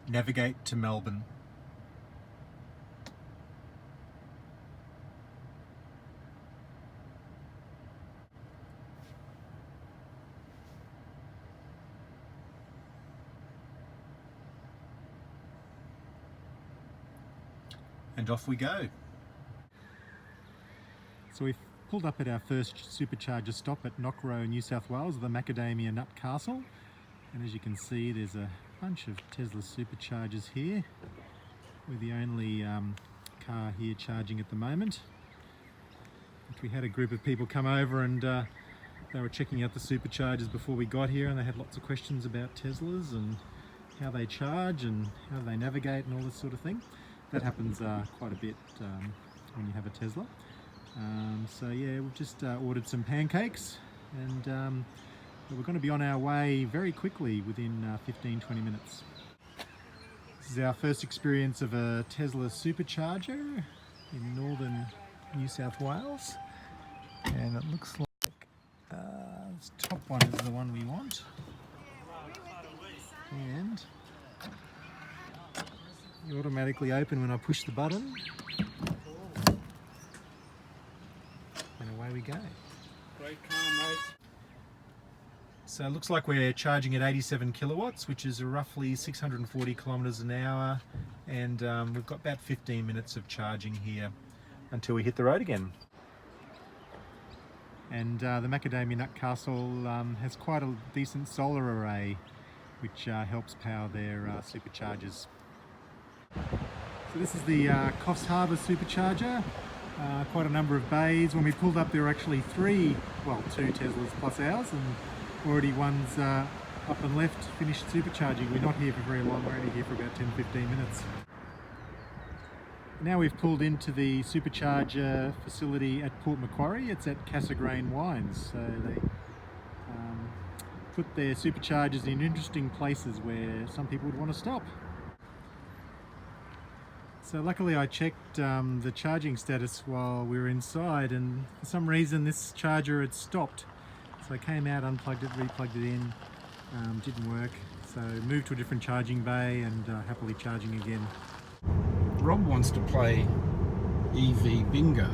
Navigate to Melbourne. And off we go. So we've pulled up at our first supercharger stop at Knockrow, New South Wales, the Macadamia Nut Castle. And as you can see, there's a bunch of Tesla superchargers here. We're the only car here charging at the moment. We had a group of people come over and they were checking out the superchargers before we got here, and they had lots of questions about Teslas and how they charge and how they navigate and all this sort of thing. That happens quite a bit when you have a Tesla. So yeah, we've just ordered some pancakes, and we're going to be on our way very quickly within 15-20 minutes. This is our first experience of a Tesla supercharger in northern New South Wales, and it looks like this top one is the one we want, and you automatically open when I push the button, and away we go. Great car, mate. So it looks like we're charging at 87 kilowatts, which is roughly 640 kilometers an hour, and we've got about 15 minutes of charging here until we hit the road again. And the Macadamia Nut Castle has quite a decent solar array, which helps power their superchargers. So this is the Coffs Harbour supercharger. Quite a number of bays. When we pulled up, there were actually two Teslas plus ours, and already one's up and left, finished supercharging. We're not here for very long, we're only here for about 10-15 minutes. Now we've pulled into the supercharger facility at Port Macquarie. It's at Cassegrain Wines. So they put their superchargers in interesting places where some people would want to stop. So luckily I checked the charging status while we were inside, and for some reason this charger had stopped. So I came out, unplugged it, replugged it in, didn't work. So moved to a different charging bay and happily charging again. Rob wants to play EV bingo,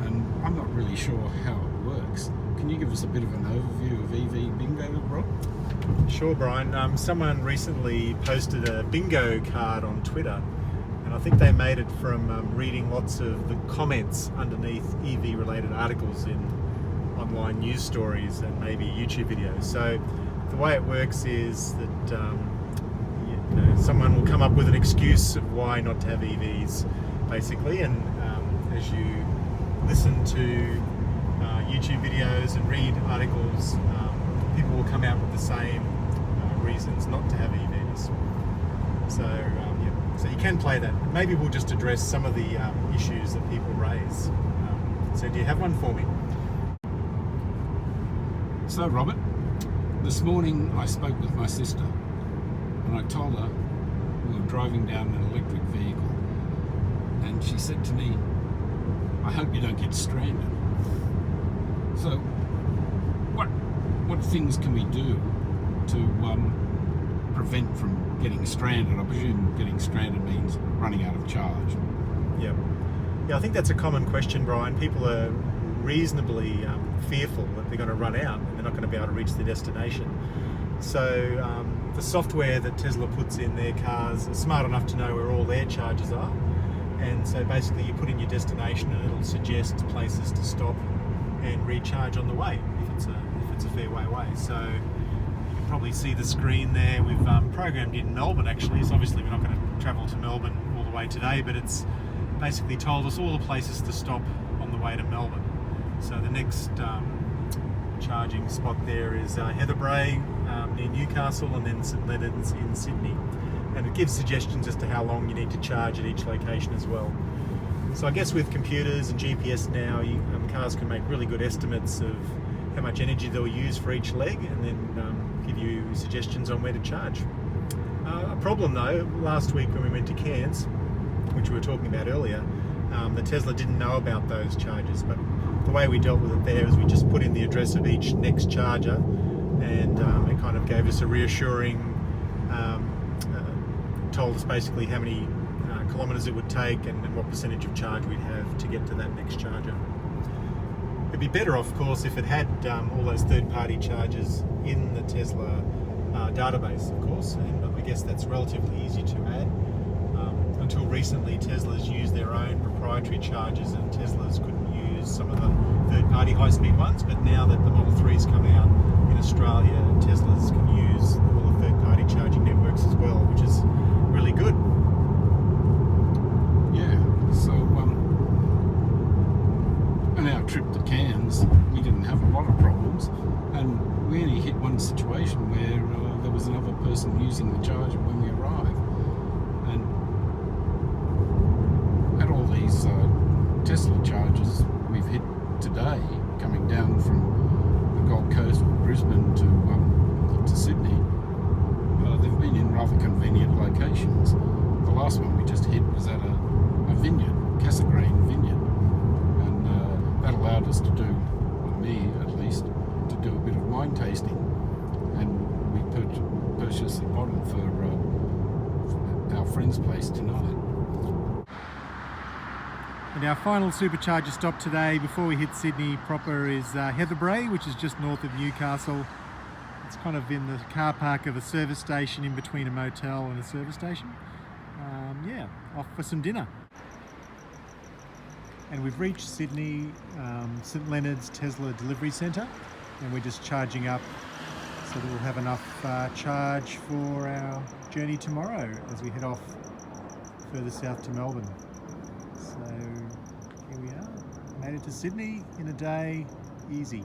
and I'm not really sure how it works. Can you give us a bit of an overview of EV bingo, Rob? Sure, Brian. Someone recently posted a bingo card on Twitter, and I think they made it from reading lots of the comments underneath EV related articles in online news stories and maybe YouTube videos. So the way it works is that someone will come up with an excuse of why not to have EVs, basically, and as you listen to YouTube videos and read articles, people will come out with the same reasons not to have EVs. So you can play that. Maybe we'll just address some of the issues that people raise. So do you have one for me? So Robert, this morning I spoke with my sister, and I told her we were driving down an electric vehicle, and she said to me, I hope you don't get stranded. So what things can we do to prevent from getting stranded? I presume getting stranded means running out of charge. Yeah, I think that's a common question, Brian. People are reasonably fearful that they're going to run out and they're not going to be able to reach their destination. So the software that Tesla puts in their cars is smart enough to know where all their charges are, and so basically you put in your destination and it'll suggest places to stop and recharge on the way if it's a fair way away. So you can probably see the screen there. We've programmed in Melbourne actually, so obviously we're not going to travel to Melbourne all the way today, but it's basically told us all the places to stop on the way to Melbourne. So the next charging spot there is Heatherbrae near Newcastle, and then St Leonard's in Sydney. And it gives suggestions as to how long you need to charge at each location as well. So I guess with computers and GPS now, cars can make really good estimates of how much energy they'll use for each leg, and then give you suggestions on where to charge. A problem though, last week when we went to Cairns, which we were talking about earlier, the Tesla didn't know about those charges, but the way we dealt with it there is we just put in the address of each next charger, and it kind of gave us a reassuring told us basically how many kilometres it would take and what percentage of charge we'd have to get to that next charger. It'd be better, of course, if it had all those third-party chargers in the Tesla database, of course, and I guess that's relatively easy to add. Until recently, Teslas used their own proprietary chargers, and Teslas couldn't use some of the third-party high-speed ones, but now that the Model 3's come out in Australia, Teslas can use all the third-party charging networks as well, which is really good. Yeah, so on our trip to Cairns, we didn't have a lot of problems, and we only hit one situation where there was another person using the charger when we arrived. And at all these Tesla chargers we've hit today, coming down from the Gold Coast, Brisbane to Sydney, they've been in rather convenient locations. The last one we just hit was at a vineyard, Cassegrain Vineyard, and that allowed us to do, or me at least, to do a bit of wine tasting, and we purchased a bottle for our friend's place tonight. And our final supercharger stop today before we hit Sydney proper is Heatherbrae, which is just north of Newcastle. It's kind of in the car park of a service station in between a motel and a service station. Yeah, off for some dinner. And we've reached Sydney, St Leonard's Tesla Delivery Centre, and we're just charging up so that we'll have enough charge for our journey tomorrow as we head off further south to Melbourne. So here we are, made it to Sydney in a day, easy.